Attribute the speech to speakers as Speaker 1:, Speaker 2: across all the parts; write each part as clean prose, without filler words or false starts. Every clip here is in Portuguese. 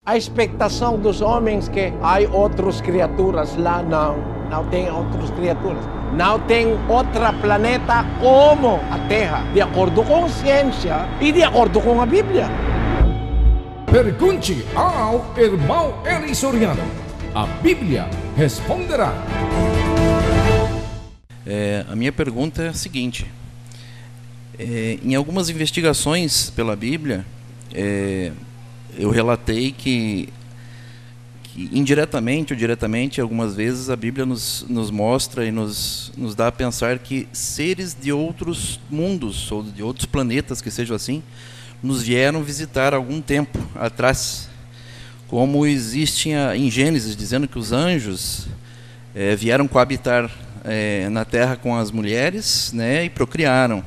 Speaker 1: A expectação dos homens que há outras criaturas lá, não tem outras criaturas. Não tem outro planeta como a Terra, de acordo com a ciência e de acordo com a Bíblia.
Speaker 2: Pergunte ao irmão Eli Soriano. A Bíblia responderá.
Speaker 3: A minha pergunta é a seguinte. Em algumas investigações pela Bíblia, eu relatei que indiretamente ou diretamente, algumas vezes a Bíblia nos mostra e nos dá a pensar que seres de outros mundos ou de outros planetas, que sejam assim, nos vieram visitar há algum tempo atrás. Como existe em Gênesis, dizendo que os anjos vieram coabitar na terra com as mulheres, né, e procriaram.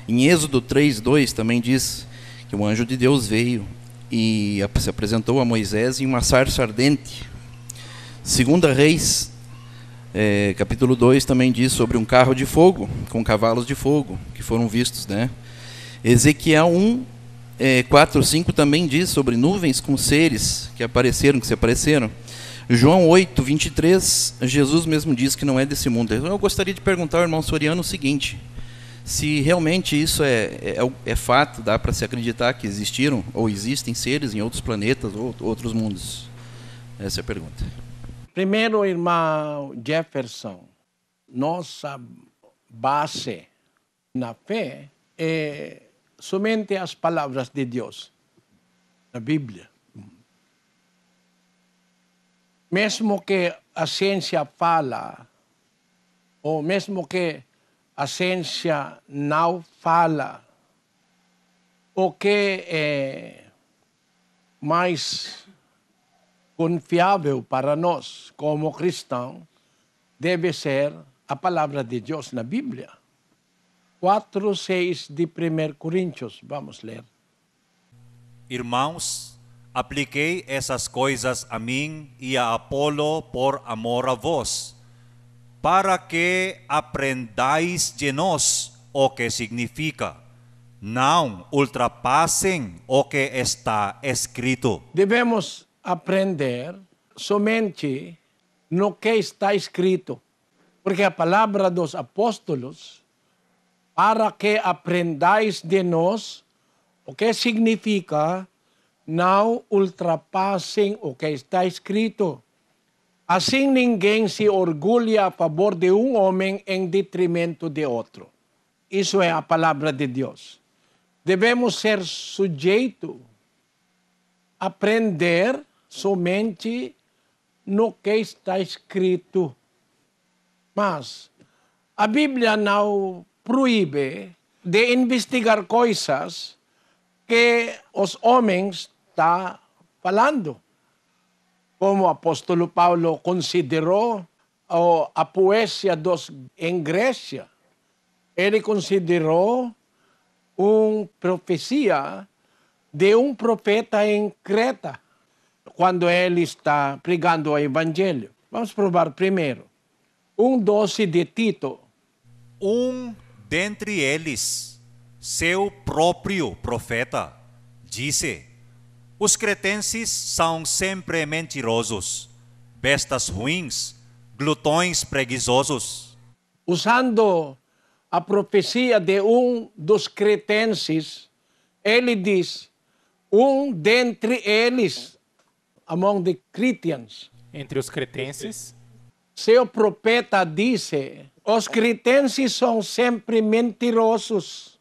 Speaker 3: Em Êxodo 3:2 também diz que o anjo de Deus veio e se apresentou a Moisés em uma sarça ardente. 2 Reis, capítulo 2, também diz sobre um carro de fogo, com cavalos de fogo, que foram vistos, né? Ezequiel 4:5 também diz sobre nuvens com seres que se apareceram. João 8:23, Jesus mesmo diz que não é desse mundo. Eu gostaria de perguntar ao irmão Soriano o seguinte: se realmente isso é fato, dá para se acreditar que existiram ou existem seres em outros planetas ou outros mundos? Essa é a pergunta.
Speaker 1: Primeiro, irmão Jefferson, nossa base na fé é somente as palavras de Deus, na Bíblia. Mesmo que a ciência fala, ou mesmo que a ciência não fala, o que é mais confiável para nós, como cristãos, deve ser a palavra de Deus na Bíblia. 4:6 de 1 Coríntios, vamos ler.
Speaker 4: Irmãos, apliquei essas coisas a mim e a Apolo por amor a vós, para que aprendais de nós o que significa. Não ultrapassem o que está escrito.
Speaker 1: Devemos aprender somente no que está escrito, porque a palavra dos apóstolos, para que aprendais de nós o que significa, não ultrapassem o que está escrito. Assim ninguém se orgulha a favor de um homem em detrimento de outro. Isso é a palavra de Deus. Devemos ser sujeitos a aprender somente no que está escrito. Mas a Bíblia não proíbe de investigar coisas que os homens estão falando. Como o apóstolo Paulo considerou a poesia em Grécia. Ele considerou uma profecia de um profeta em Creta, quando ele está pregando o evangelho. Vamos provar primeiro. 1:12 de Tito.
Speaker 4: Dentre eles, seu próprio profeta, disse: os cretenses são sempre mentirosos, bestas ruins, glutões preguiçosos.
Speaker 1: Usando a profecia de dos cretenses, ele diz, dentre eles, among the Christians.
Speaker 5: Entre os cretenses.
Speaker 1: Seu profeta disse, os cretenses são sempre mentirosos,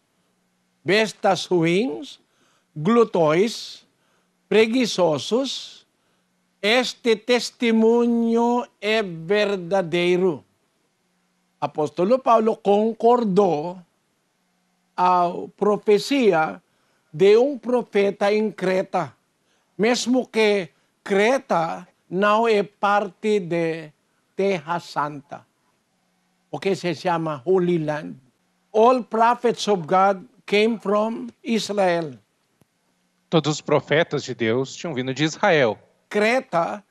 Speaker 1: bestas ruins, glutões, preguiçosos. Este testemunho é verdadeiro. Apóstolo Paulo concordou a profecia de um profeta em Creta, mesmo que Creta não é parte de Terra Santa, o que se chama Holy Land. All prophets of God came from Israel.
Speaker 5: Todos os profetas de Deus tinham vindo de Israel.
Speaker 1: Creta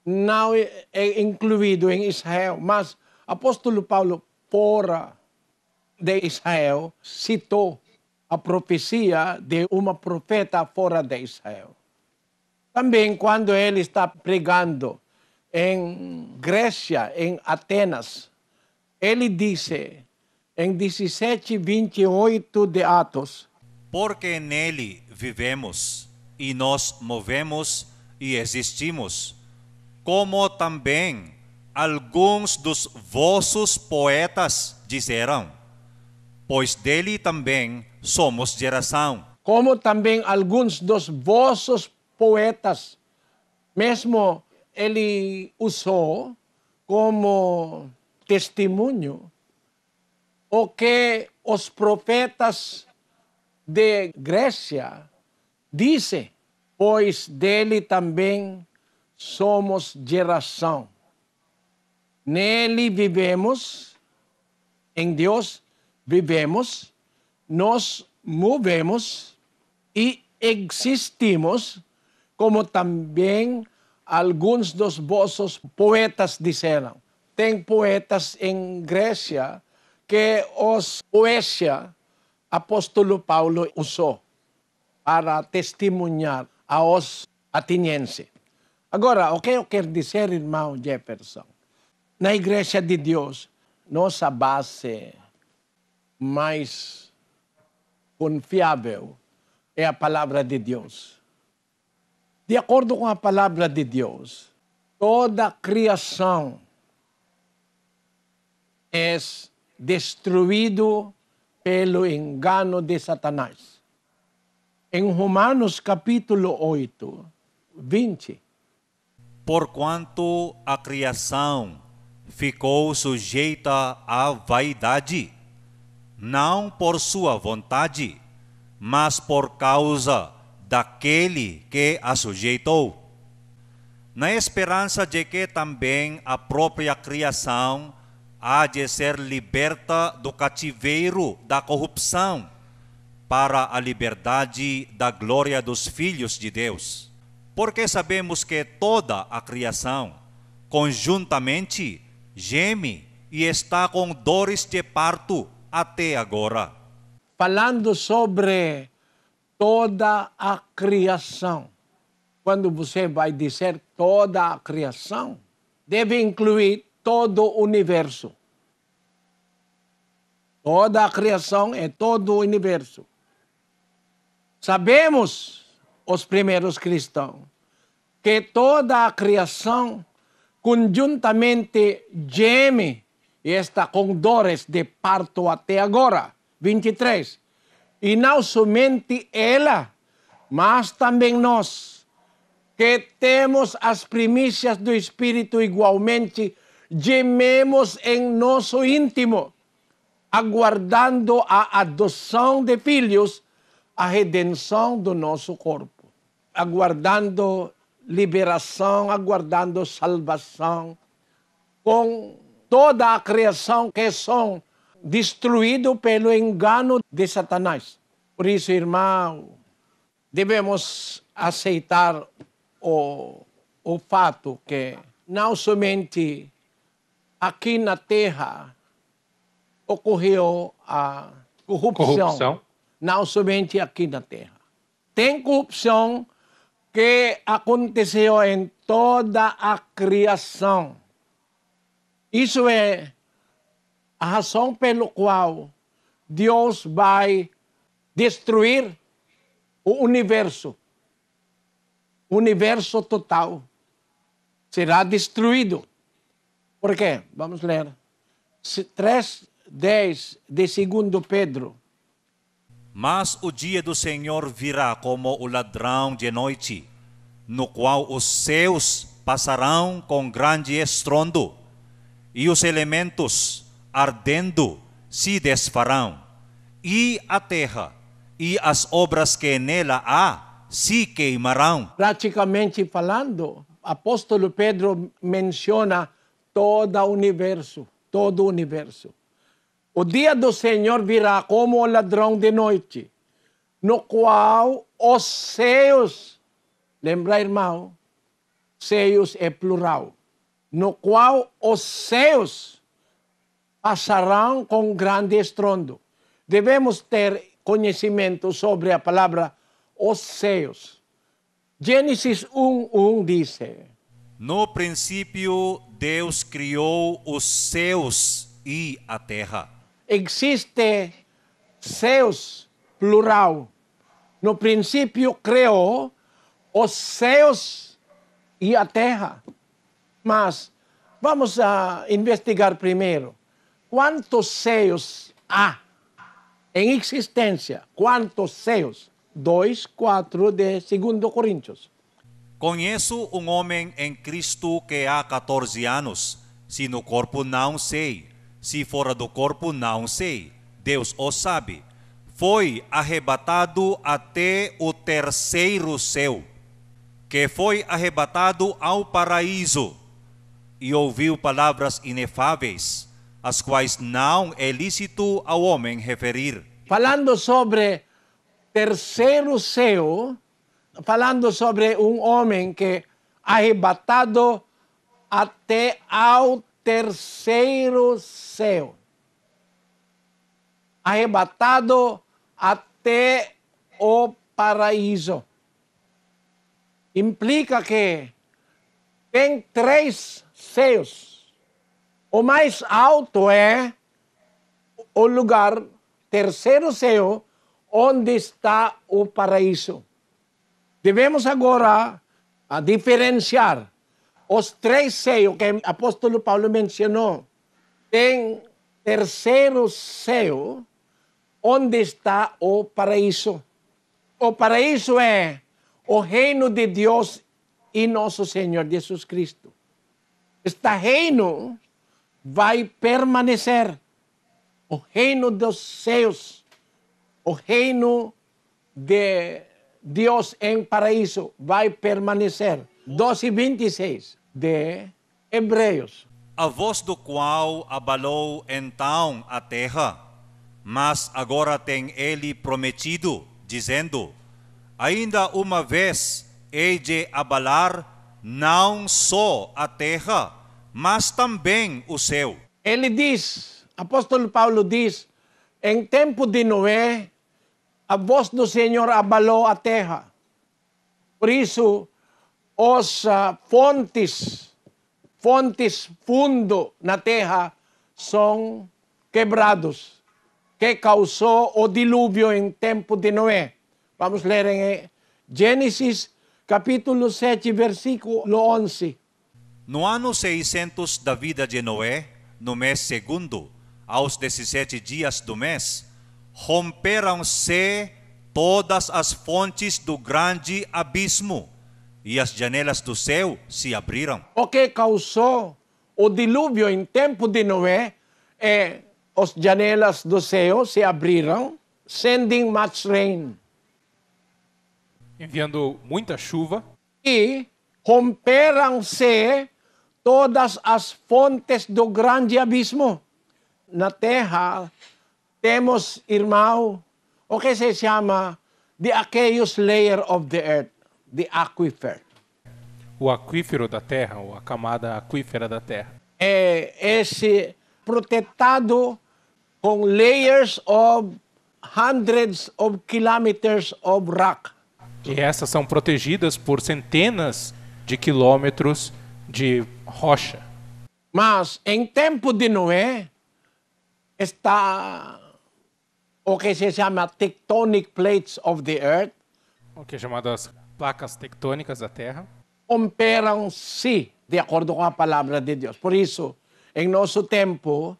Speaker 1: não é incluído em Israel, mas apóstolo Paulo, fora de Israel, citou a profecia de uma profeta fora de Israel. Também quando ele está pregando em Grécia, em Atenas, ele disse em 17:28 de Atos,
Speaker 4: Porque nele vivemos e nos movemos e existimos, como também alguns dos vossos poetas disseram, pois dele também somos geração.
Speaker 1: como também alguns dos vossos poetas, mesmo ele usou como testemunho o que os profetas de Grécia dizem, pois dele também somos geração. Nele vivemos, em Deus vivemos, nos movemos e existimos, como também alguns dos vossos poetas disseram. Tem poetas em Grécia que os poesia apóstolo Paulo usou para testemunhar aos atenienses. Agora, o que eu quero dizer, irmão Jefferson? Na Igreja de Deus, nossa base mais confiável é a palavra de Deus. De acordo com a palavra de Deus, toda a criação é destruído pelo engano de Satanás. Em Romanos capítulo 8, 20,
Speaker 4: Porquanto a criação ficou sujeita à vaidade, não por sua vontade, mas por causa daquele que a sujeitou, na esperança de que também a própria criação há de ser liberta do cativeiro da corrupção para a liberdade da glória dos filhos de Deus. Porque sabemos que toda a criação, conjuntamente, geme e está com dores de parto até agora.
Speaker 1: falando sobre toda a criação. Quando você vai dizer toda a criação, deve incluir todo o universo. Toda a criação é todo o universo. Sabemos, os primeiros cristãos, que toda a criação conjuntamente geme e está com dores de parto até agora. 23. E não somente ela, mas também nós, que temos as primícias do Espírito igualmente, gememos em nosso íntimo, aguardando a adoção de filhos, a redenção do nosso corpo, aguardando liberação, aguardando salvação, com toda a criação que são destruídos pelo engano de Satanás. Por isso, irmão, devemos aceitar o fato que não somente aqui na Terra ocorreu a corrupção. Não somente aqui na Terra. Tem corrupção que aconteceu em toda a criação. Isso é a razão pela qual Deus vai destruir o universo. O universo total será destruído. Por quê? Vamos ler. 3:10 de 2 Pedro.
Speaker 4: Mas o dia do Senhor virá como o ladrão de noite, no qual os céus passarão com grande estrondo, e os elementos, ardendo, se desfarão, e a terra e as obras que nela há se queimarão.
Speaker 1: Praticamente falando, apóstolo Pedro menciona todo o universo, todo o universo. O dia do Senhor virá como o ladrão de noite, no qual os céus, lembra, irmão, céus é plural, no qual os céus passarão com grande estrondo. Devemos ter conhecimento sobre a palavra os céus. Gênesis 1:1 dice,
Speaker 4: No princípio, Deus criou os céus e a terra.
Speaker 1: existe céus, plural. No princípio criou os céus e a terra. Mas vamos a investigar primeiro. Quantos céus há em existência? Quantos céus? 2:4 de 2 Coríntios.
Speaker 4: Conheço um homem em Cristo que há 14 anos. Se no corpo não sei, se fora do corpo não sei. Deus o sabe. Foi arrebatado até o terceiro céu, que foi arrebatado ao paraíso, e ouviu palavras inefáveis, as quais não é lícito ao homem referir.
Speaker 1: Falando sobre terceiro céu, falando sobre um homem que arrebatado até ao terceiro céu. Arrebatado até o paraíso. Implica que tem 3 céus. O mais alto é o lugar, terceiro céu, onde está o paraíso. Devemos agora diferenciar os 3 céus que o apóstolo Paulo mencionou. Tem terceiro céu, onde está o paraíso. O paraíso é o reino de Deus e nosso Senhor Jesus Cristo. Este reino vai permanecer. O reino dos céus, o reino de Deus em paraíso vai permanecer. 12:26 de Hebreus.
Speaker 4: A voz do qual abalou então a terra, mas agora tem ele prometido, dizendo, ainda uma vez hei de abalar não só a terra, mas também o céu.
Speaker 1: Ele diz, apóstolo Paulo diz, em tempo de Noé, a voz do Senhor abalou a terra. Por isso, os fontes fundo na terra são quebrados, que causou o dilúvio em tempo de Noé. Vamos ler em Gênesis, capítulo 7, versículo 11.
Speaker 4: No ano 600 da vida de Noé, no mês segundo, aos 17 dias do mês, romperam-se todas as fontes do grande abismo, e as janelas do céu se abriram.
Speaker 1: O que causou o dilúvio em tempo de Noé é as janelas do céu se abriram, sending much rain.
Speaker 5: Enviando muita chuva.
Speaker 1: E romperam-se todas as fontes do grande abismo. Na terra, temos, irmão, o que se chama the aqueous layer of the earth, the aquifer.
Speaker 5: O aquífero da terra, ou a camada aquífera da terra.
Speaker 1: É esse protetado com layers of hundreds of kilometers of rock.
Speaker 5: E essas são protegidas por centenas de quilômetros de rocha.
Speaker 1: Mas em tempo de Noé, está o que se chama tectonic plates of the earth,
Speaker 5: O que é chamado as placas tectônicas da terra.
Speaker 1: romperam-se de acordo com a palavra de Deus. Por isso, em nosso tempo,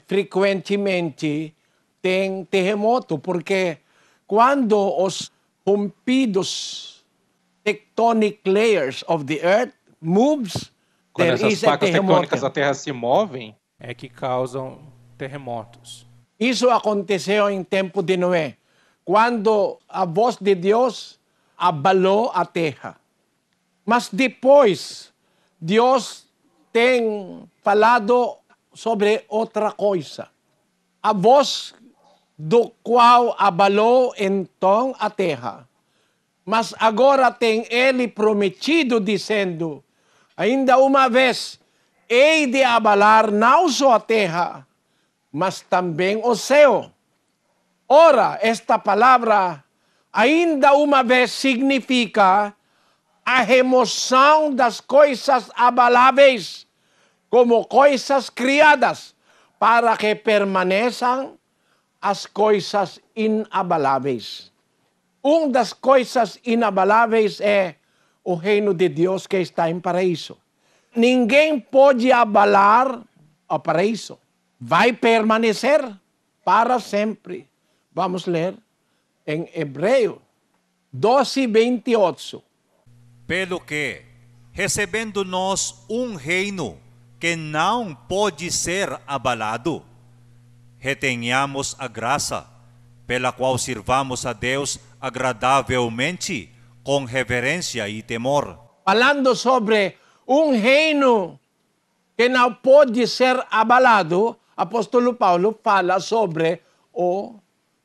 Speaker 1: frequentemente tem terremoto, porque quando os rompidos tectonic layers of the earth moves,
Speaker 5: Quando
Speaker 1: there
Speaker 5: essas
Speaker 1: is a
Speaker 5: placas tectônicas da
Speaker 1: terremoto.
Speaker 5: terra se movem, é que causam terremotos.
Speaker 1: Isso aconteceu em tempo de Noé, quando a voz de Deus abalou a terra. Mas depois, Deus tem falado sobre outra coisa. A voz do qual abalou então a terra. Mas agora tem ele prometido, dizendo, ainda uma vez, hei de abalar não só a terra, mas também o céu. Ora, esta palavra ainda uma vez significa a remoção das coisas abaláveis como coisas criadas para que permaneçam as coisas inabaláveis. Uma das coisas inabaláveis é o reino de Deus que está em paraíso. Ninguém pode abalar o paraíso. Vai permanecer para sempre. Vamos ler em Hebreu 12:28.
Speaker 4: Pelo que, recebendo nós reino que não pode ser abalado, retenhamos a graça, pela qual sirvamos a Deus agradavelmente, com reverência e temor.
Speaker 1: Falando sobre reino que não pode ser abalado, apóstolo Paulo fala sobre o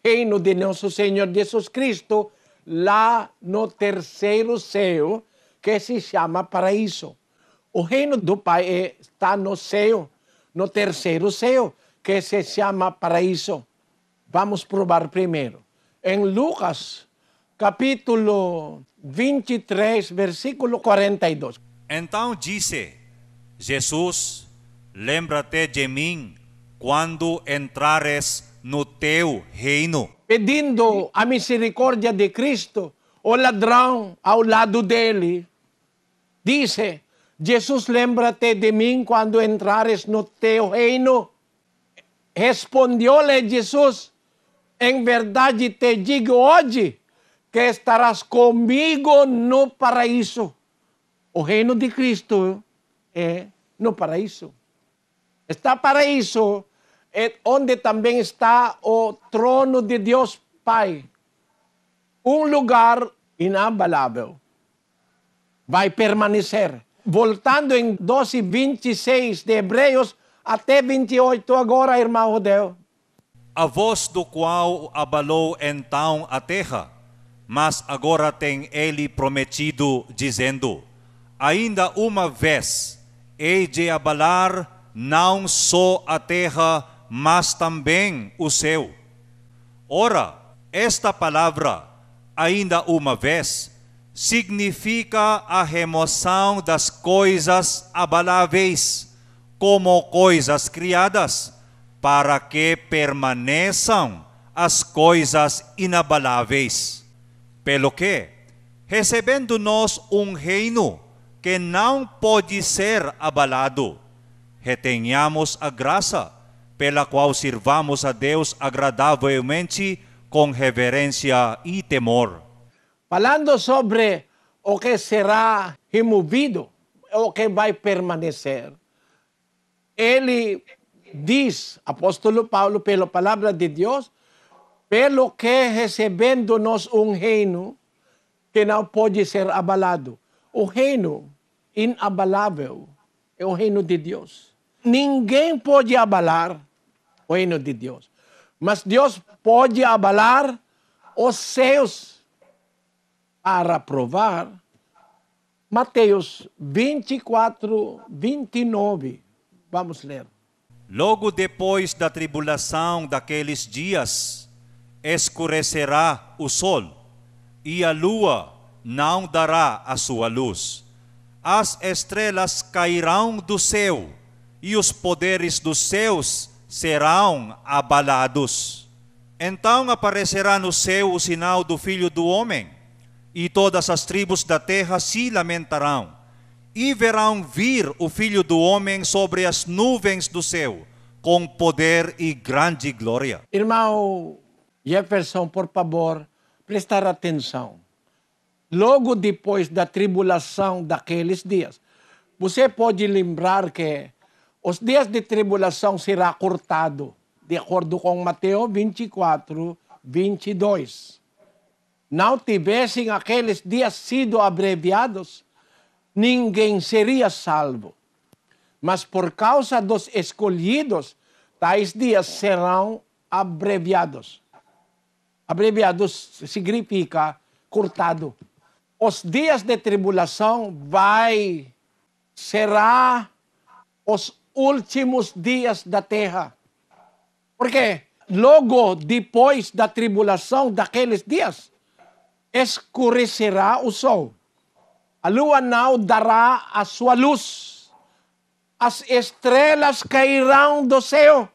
Speaker 1: reino de nosso Senhor Jesus Cristo, lá no terceiro céu, que se chama paraíso. O reino do Pai está no céu, no terceiro céu, que se chama paraíso. Vamos provar primeiro. Em Lucas, capítulo 23, versículo 42.
Speaker 4: Então disse Jesus: lembra-te de mim quando entrares no teu reino.
Speaker 1: Pedindo a misericórdia de Cristo, o ladrão ao lado dele, disse: Jesus, lembra-te de mim quando entrares no teu reino. Respondeu-lhe Jesus: em verdade te digo hoje que estarás comigo no paraíso. O reino de Cristo é no paraíso. Está paraíso é onde também está o trono de Deus Pai. Um lugar inabalável. Vai permanecer. Voltando em 12:26 de Hebreus até 28 agora, irmão Rodel.
Speaker 4: A voz do qual abalou então a terra, mas agora tem ele prometido, dizendo: ainda uma vez hei de abalar não só a terra, mas também o céu. Ora, esta palavra, ainda uma vez, significa a remoção das coisas abaláveis, como coisas criadas, para que permaneçam as coisas inabaláveis. Pelo que, recebendo nós reino que não pode ser abalado, retenhamos a graça, pela qual sirvamos a Deus agradavelmente, com reverência e temor.
Speaker 1: Falando sobre o que será removido, o que vai permanecer, ele diz, apóstolo Paulo, pela palavra de Deus, pelo que recebendo nós reino que não pode ser abalado. O reino inabalável é o reino de Deus. Ninguém pode abalar o reino de Deus. Mas Deus pode abalar os céus para provar. Mateus 24:29. Vamos ler.
Speaker 4: Logo depois da tribulação daqueles dias, escurecerá o sol, e a lua não dará a sua luz. As estrelas cairão do céu, e os poderes dos céus serão abalados. Então aparecerá no céu o sinal do Filho do Homem, e todas as tribos da terra se lamentarão, e verão vir o Filho do Homem sobre as nuvens do céu, com poder e grande glória.
Speaker 1: Irmão Jefferson, por favor, prestar atenção. Logo depois da tribulação daqueles dias, você pode lembrar que os dias de tribulação será cortado, de acordo com Mateus 24:22. Não tivessem aqueles dias sido abreviados, ninguém seria salvo. Mas por causa dos escolhidos, tais dias serão abreviados. Abreviados significa cortado. Os dias de tribulação será os últimos dias da terra. Porque logo depois da tribulação daqueles dias, escurecerá o sol. A lua não dará a sua luz. As estrelas cairão do céu.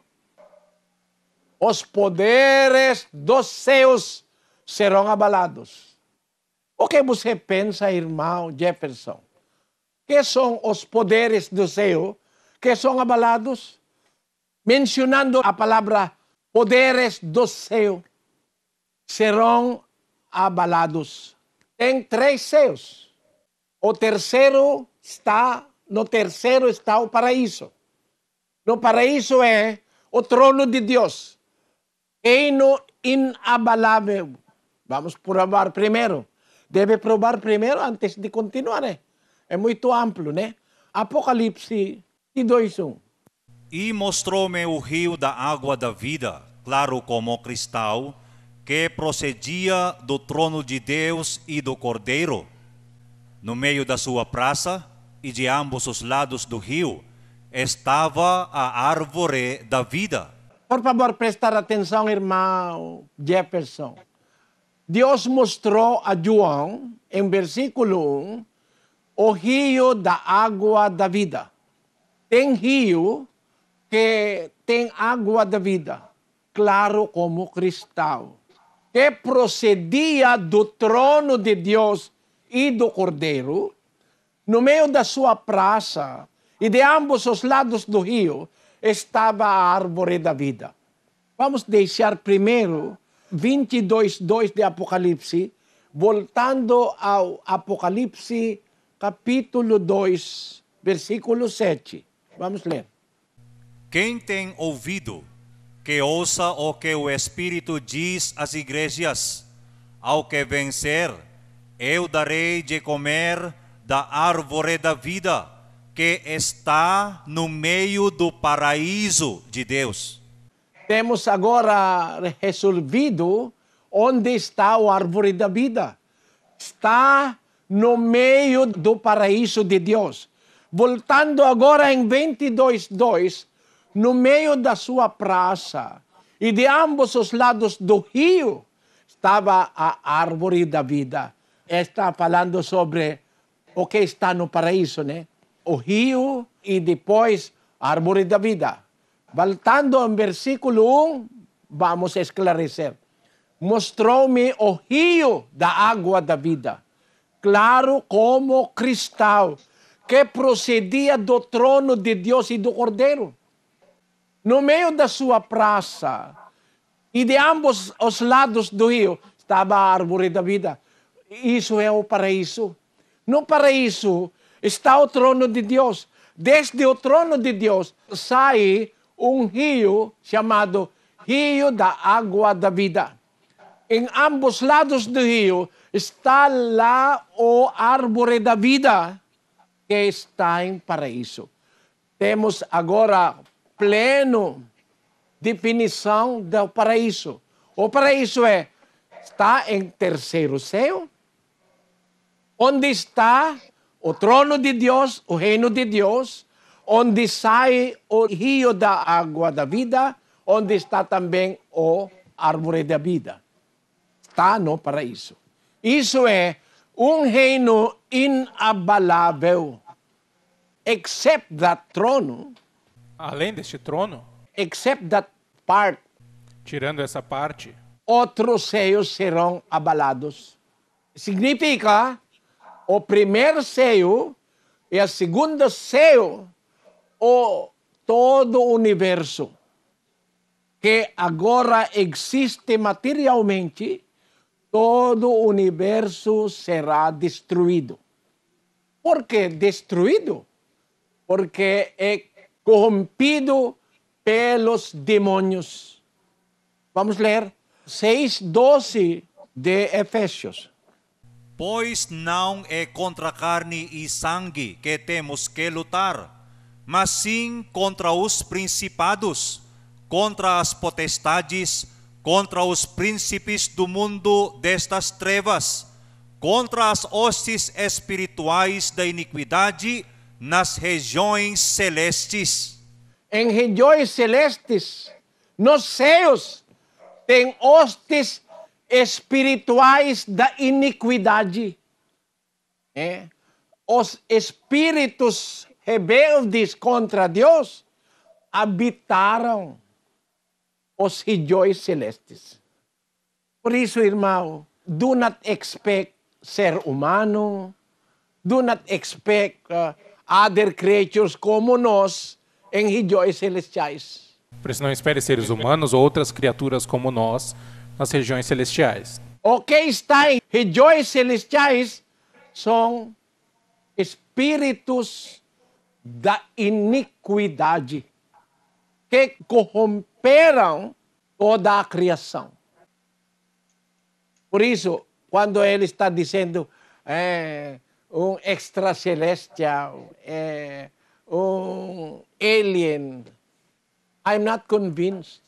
Speaker 1: Os poderes dos céus serão abalados. O que você pensa, irmão Jefferson? Que são os poderes do céu que são abalados? Mencionando a palavra poderes do céu serão abalados. Tem 3 céus. No terceiro está o paraíso. No paraíso é o trono de Deus. Reino inabalável. Vamos provar primeiro. Deve provar primeiro antes de continuar. É muito amplo, né? Apocalipse 2:1.
Speaker 4: E mostrou-me o rio da água da vida, claro como cristal, que procedia do trono de Deus e do Cordeiro. No meio da sua praça e de ambos os lados do rio estava a árvore da vida.
Speaker 1: Por favor, prestar atenção, irmão Jefferson. Deus mostrou a João, em versículo 1, o rio da água da vida. Tem rio que tem água da vida, claro como cristal, que procedia do trono de Deus e do Cordeiro. No meio da sua praça e de ambos os lados do rio estava a árvore da vida. Vamos deixar primeiro 22:2 de Apocalipse, voltando ao Apocalipse capítulo 2, versículo 7. Vamos ler.
Speaker 4: Quem tem ouvido, que ouça o que o Espírito diz às igrejas. Ao que vencer, eu darei de comer da árvore da vida, que está no meio do paraíso de Deus.
Speaker 1: Temos agora resolvido onde está a árvore da vida. Está no meio do paraíso de Deus. Voltando agora em 22:2, no meio da sua praça e de ambos os lados do rio estava a árvore da vida. Está falando sobre o que está no paraíso, né? O rio e depois a árvore da vida. Voltando ao versículo 1, vamos esclarecer. Mostrou-me o rio da água da vida, claro como cristal, que procedia do trono de Deus e do Cordeiro. No meio da sua praça e de ambos os lados do rio estava a árvore da vida. Isso é o paraíso. No paraíso está o trono de Deus. Desde o trono de Deus sai um rio chamado Rio da Água da Vida. Em ambos lados do rio está lá a árvore da vida que está em paraíso. Temos agora pleno definição do paraíso. O paraíso está em terceiro céu, onde está o trono de Deus, o reino de Deus, onde sai o rio da água da vida, onde está também a árvore da vida. Está no paraíso. Isso é um reino inabalável. Except that throne,
Speaker 5: Além deste trono,
Speaker 1: except that part,
Speaker 5: tirando essa parte,
Speaker 1: outros céus serão abalados. Significa, o primeiro céu e a segunda céu, todo o universo que agora existe materialmente, todo o universo será destruído. Por que destruído? Porque é corrompido pelos demônios. Vamos ler 6:12 de Efésios.
Speaker 4: Pois não é contra carne e sangue que temos que lutar, mas sim contra os principados, contra as potestades, contra os príncipes do mundo destas trevas, contra as hostes espirituais da iniquidade nas regiões celestes.
Speaker 1: Em regiões celestes, nos céus, tem hostes espirituais da iniquidade. Os espíritos rebeldes contra Deus habitaram os regiões celestes. Por isso, irmão, do not expect ser humano, do not expect other creatures como nós em regiões celestiais.
Speaker 5: Por isso não espere seres humanos ou outras criaturas como nós nas regiões celestiais.
Speaker 1: O que está em regiões celestiais são espíritos da iniquidade que corromperam toda a criação. Por isso, quando ele está dizendo um extracelestial, um alien, I'm not convinced.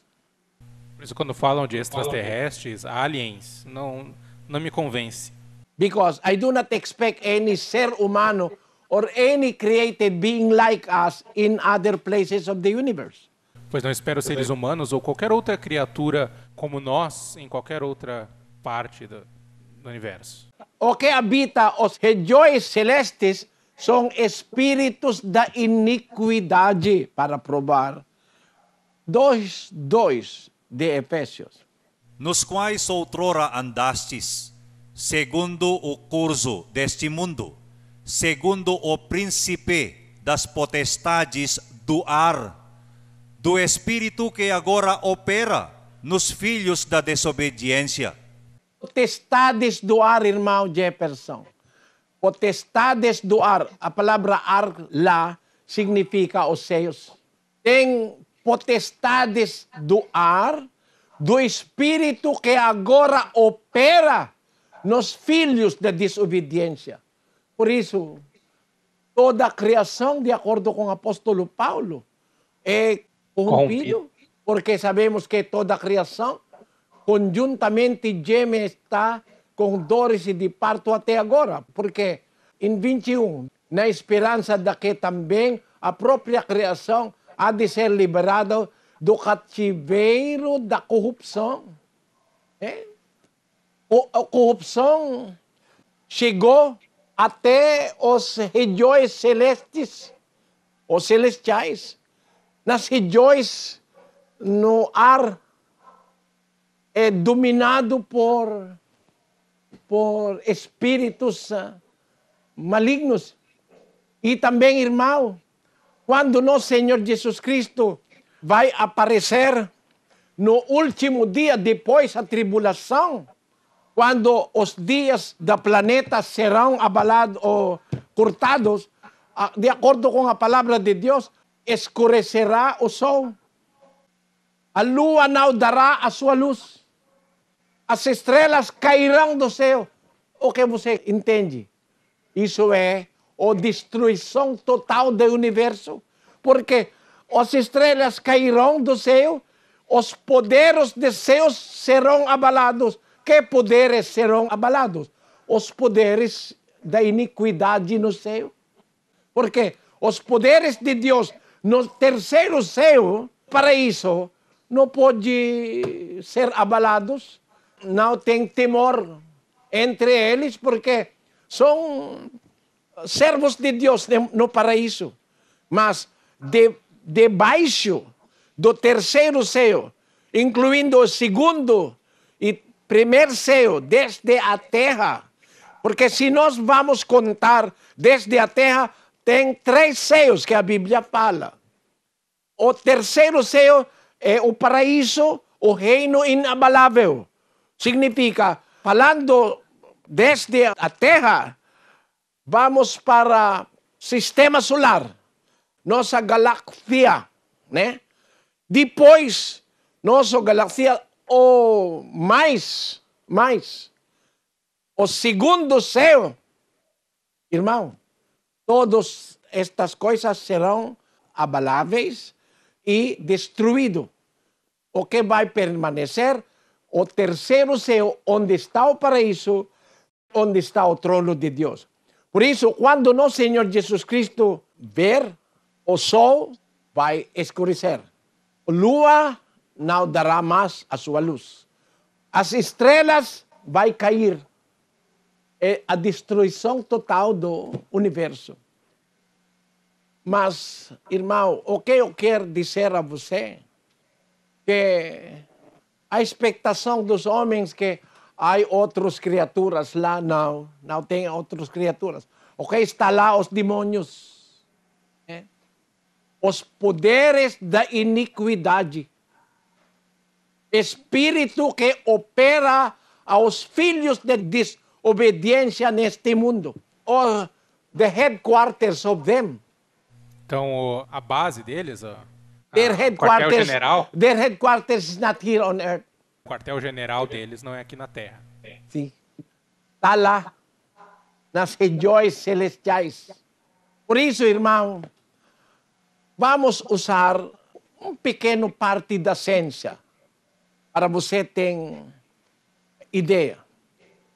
Speaker 5: Por isso, quando falam de extraterrestres, aliens, não me convence.
Speaker 1: Because I do not expect any ser humano or any created being like us in other places of the universe.
Speaker 5: Pois não espero seres humanos ou qualquer outra criatura como nós em qualquer outra parte do universo.
Speaker 1: O que habita os regiões celestes são espíritos da iniquidade, para provar 2:2 de Efésios.
Speaker 4: Nos quais outrora andastes, segundo o curso deste mundo, segundo o príncipe das potestades do ar, do espírito que agora opera nos filhos da desobediência.
Speaker 1: Potestades do ar, irmão Jefferson. Potestades do ar. A palavra ar lá significa os céus. Tem potestades do ar, do espírito que agora opera nos filhos da desobediência. Por isso, toda a criação, de acordo com o apóstolo Paulo, é corrompido, porque sabemos que toda a criação conjuntamente geme está com dores e de parto até agora. Porque em 21, na esperança de que também a própria criação há de ser liberada do cativeiro da corrupção. A corrupção chegou até os regiões celestes, os celestiais. Nas regiões no ar é dominado por espíritos malignos. E também, irmão, quando nosso Senhor Jesus Cristo vai aparecer no último dia depois da tribulação, quando os dias do planeta serão abalados ou cortados, de acordo com a palavra de Deus, escurecerá o sol. A lua não dará a sua luz. As estrelas cairão do céu. O que você entende? Isso é a destruição total do universo. Porque as estrelas cairão do céu, os poderes dos céus serão abalados. Que poderes serão abalados? Os poderes da iniquidade no céu. Porque os poderes de Deus no terceiro céu, paraíso, não pode ser abalados. Não tem temor entre eles, porque são servos de Deus no paraíso. Mas debaixo do terceiro céu, incluindo o segundo e primeiro céu, desde a terra, porque se nós vamos contar desde a terra, tem 3 céus que a Bíblia fala. O terceiro céu é o paraíso, o reino inabalável. Significa, falando desde a terra, vamos para o sistema solar, nossa galáxia, né? Depois, nossa galáxia, o mais, o segundo céu, irmão, todas estas coisas serão abaláveis e destruídos. O que vai permanecer? O terceiro céu, onde está o paraíso, onde está o trono de Deus. Por isso, quando nosso Senhor Jesus Cristo ver, o sol vai escurecer. A lua não dará mais a sua luz. As estrelas vai cair. É a destruição total do universo. Mas, irmão, o que eu quero dizer a você? Que a expectação dos homens que há outras criaturas lá, não tem outras criaturas. O que está lá, os demônios. Os poderes da iniquidade. Espírito que opera aos filhos de desobediência neste mundo. Or the headquarters of them.
Speaker 5: Então, a base deles,
Speaker 1: Their
Speaker 5: quartel-general,
Speaker 1: their headquarters is not here on earth.
Speaker 5: o quartel-general deles não é aqui na Terra.
Speaker 1: Sim. Está lá, nas regiões celestiais. Por isso, irmão, vamos usar um pequeno parte da ciência para você ter ideia.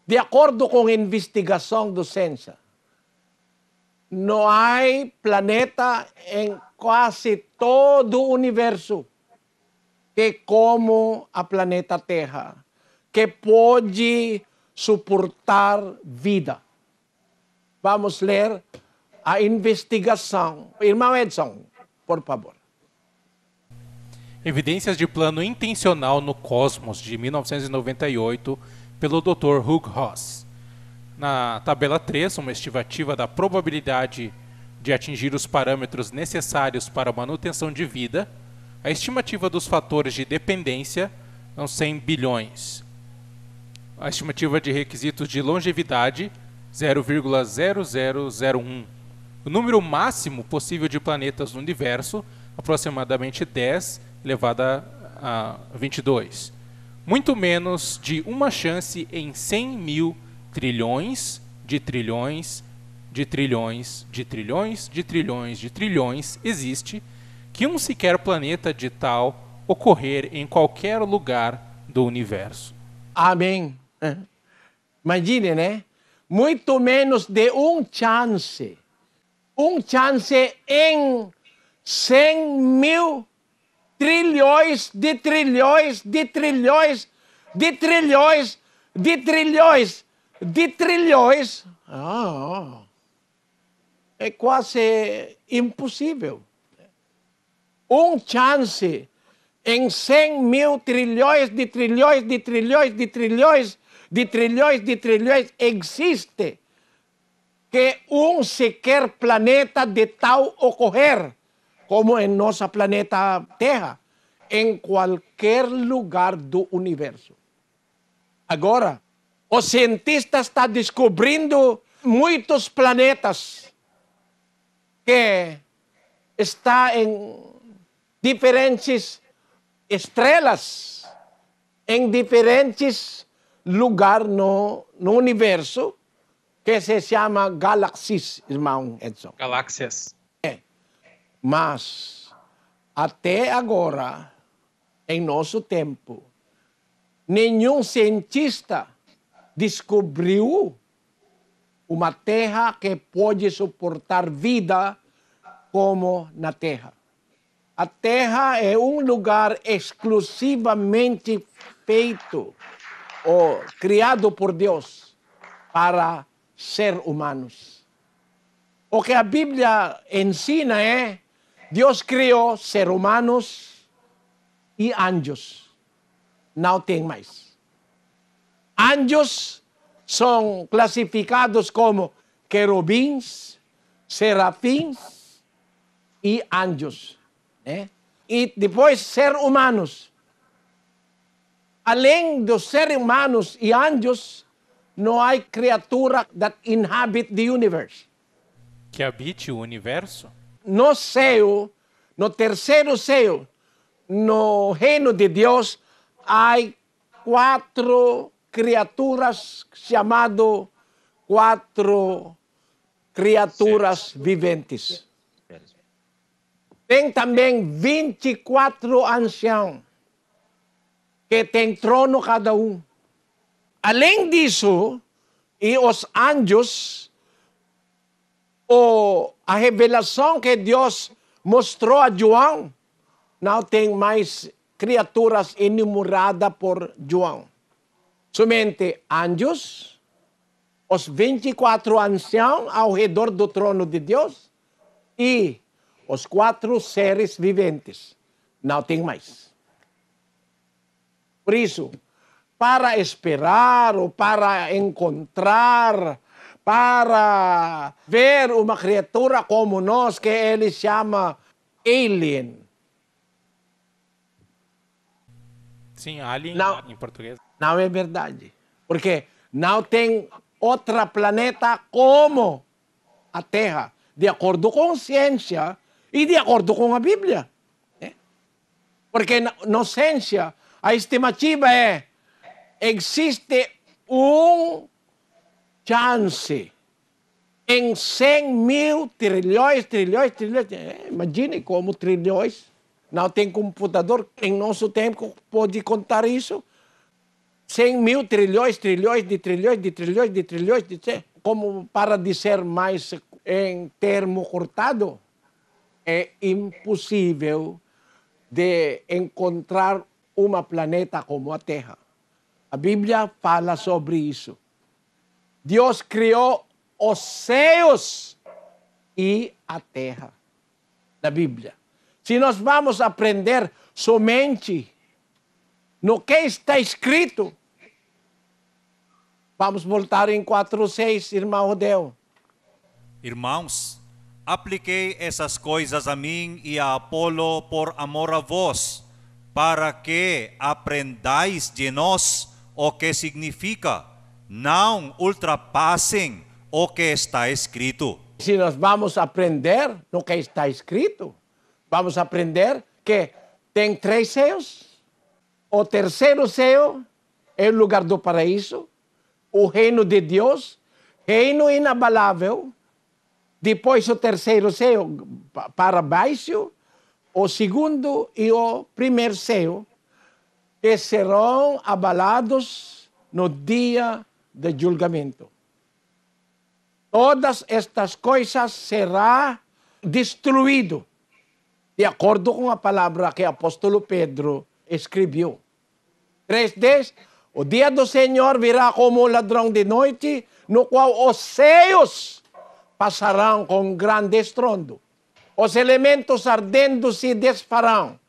Speaker 1: De acordo com a investigação da ciência, não há planeta em quase todo o universo que como a planeta Terra, que pode suportar vida. Vamos ler a investigação. Irmão Edson, por favor.
Speaker 5: Evidências de plano intencional no cosmos, de 1998, pelo Dr. Hugh Ross. Na tabela 3, uma estimativa da probabilidade de atingir os parâmetros necessários para a manutenção de vida, a estimativa dos fatores de dependência são 100 bilhões. A estimativa de requisitos de longevidade, 0,0001. O número máximo possível de planetas no universo, aproximadamente 10 elevado a 22. Muito menos de uma chance em 100 mil trilhões de trilhões de trilhões de trilhões de trilhões de trilhões existe que um sequer planeta de tal ocorrer em qualquer lugar do universo.
Speaker 1: Amém. Imagine, né? Muito menos de um chance. Um chance em 100 mil trilhões de trilhões de trilhões de trilhões de trilhões de trilhões. É quase impossível. Um chance em 100 mil trilhões de trilhões de trilhões de trilhões de trilhões de trilhões existe que um sequer planeta de tal ocorrer como em nosso planeta Terra, em qualquer lugar do universo. Agora, os cientistas estão descobrindo muitos planetas que estão em diferentes estrelas, em diferentes lugares no universo, que se chama galáxias, irmão Edson.
Speaker 5: Galáxias.
Speaker 1: Mas, até agora, em nosso tempo, nenhum cientista descobriu uma terra que pode suportar vida como na Terra. A Terra é um lugar exclusivamente feito ou criado por Deus para seres humanos. O que a Bíblia ensina é Deus criou seres humanos e anjos. Não tem mais. Anjos são classificados como querubins, serafins e anjos. E depois seres humanos. Além dos seres humanos e anjos, não há criatura that inhabit the universe.
Speaker 5: Que habite o universo?
Speaker 1: No céu, no terceiro céu, no reino de Deus, há 4 criaturas chamadas 4 criaturas viventes. Tem também 24 anciãos, que tem trono cada um. Além disso, e os anjos, a revelação que Deus mostrou a João, não tem mais criaturas enumeradas por João. Somente anjos, os 24 anciãos ao redor do trono de Deus e os 4 seres viventes. Não tem mais. Por isso, para esperar ou para encontrar, para ver uma criatura como nós, que ele chama alien.
Speaker 5: Sim, alien
Speaker 1: Não.
Speaker 5: em português.
Speaker 1: Não é verdade. Porque não tem outro planeta como a Terra, de acordo com a ciência e de acordo com a Bíblia. Porque na ciência, a estimativa é, existe chance em 100 mil trilhões. Imagine como trilhões. Não tem computador em nosso tempo pode contar isso. 100 mil trilhões, como para dizer mais em termo cortado, é impossível de encontrar uma planeta como a Terra. A Bíblia fala sobre isso. Deus criou os céus e a terra. Na Bíblia. Se nós vamos aprender somente no que está escrito, vamos voltar em 4:6, irmão Rodel.
Speaker 4: Irmãos, apliquei essas coisas a mim e a Apolo por amor a vós, para que aprendais de nós o que significa. Não ultrapassem o que está escrito.
Speaker 1: Se nós vamos aprender no que está escrito, vamos aprender que tem 3 céus. O terceiro céu é o lugar do paraíso, o reino de Deus, reino inabalável. Depois o terceiro céu para baixo, o segundo e o primeiro céu, que serão abalados no dia de julgamento. Todas estas coisas serão destruídas, de acordo com a palavra que o apóstolo Pedro escreveu. 3:10, o dia do Senhor virá como ladrão de noite, no qual os céus passarão com grande estrondo. Os elementos ardendo se desfarão,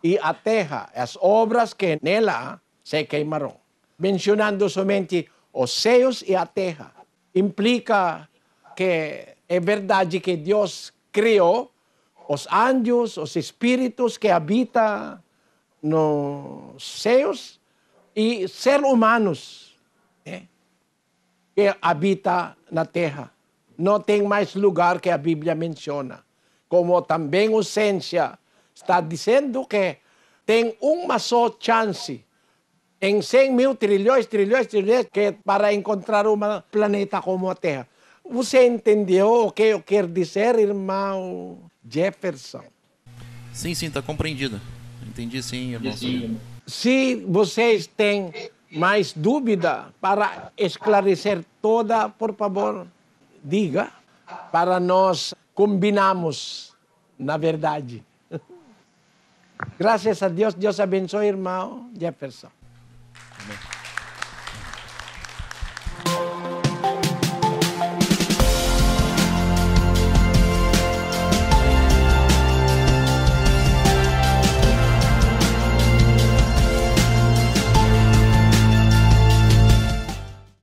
Speaker 1: e a terra, as obras que nela se queimarão. Mencionando somente os céus e a terra. Implica que é verdade que Deus criou os anjos, os espíritos que habitam nos céus e seres humanos que habitam na terra. Não tem mais lugar que a Bíblia menciona. Como também a ciência está dizendo que tem uma só chance em 100 mil trilhões, que para encontrar um planeta como a Terra. Você entendeu o que eu quero dizer, irmão Jefferson?
Speaker 3: Sim, está compreendido. Entendi sim, irmão.
Speaker 1: Se vocês têm mais dúvida para esclarecer toda, por favor, diga, para nós combinarmos na verdade. Graças a Deus, Deus abençoe, irmão Jefferson.
Speaker 3: Amém.